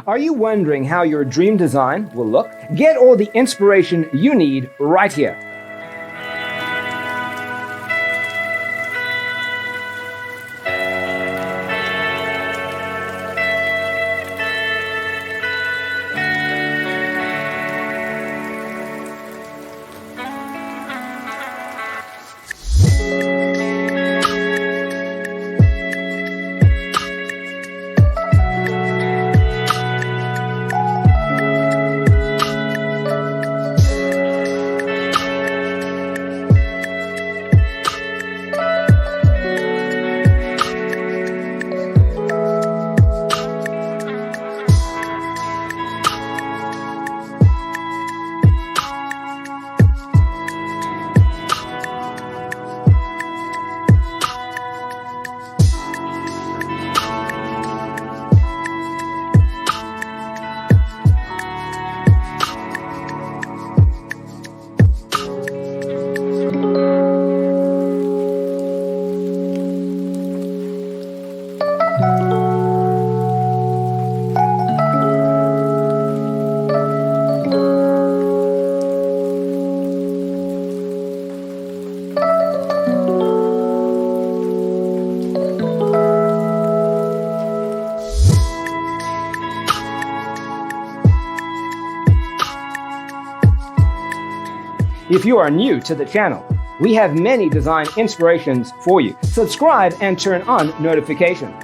Are you wondering how your dream design will look? Get all the inspiration you need right here. If you are new to the channel, we have many design inspirations for you. Subscribe and turn on notifications.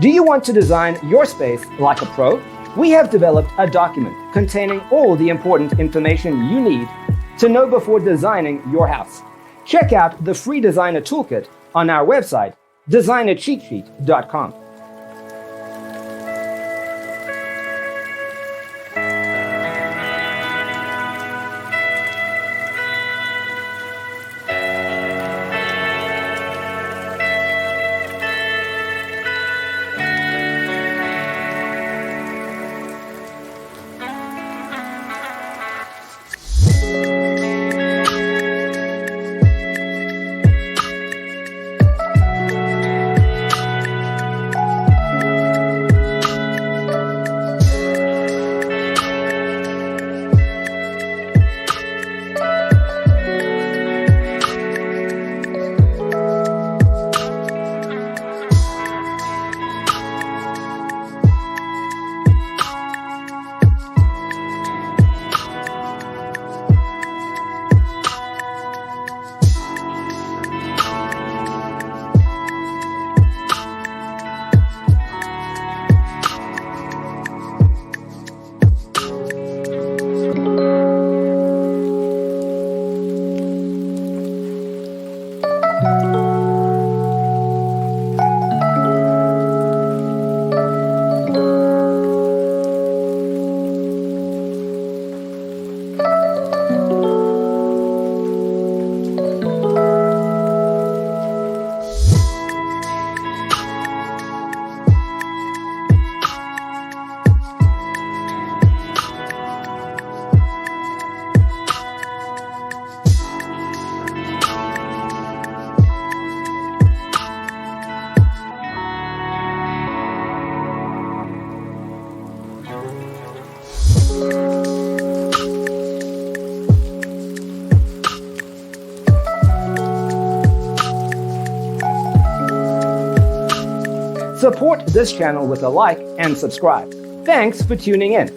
Do you want to design your space like a pro? We have developed a document containing all the important information you need to know before designing your house. Check out the free designer toolkit on our website, designercheatsheet.com. Support this channel with a like and subscribe. Thanks for tuning in.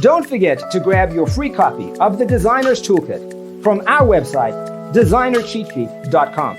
Don't forget to grab your free copy of the Designer's Toolkit from our website, designercheatsheet.com.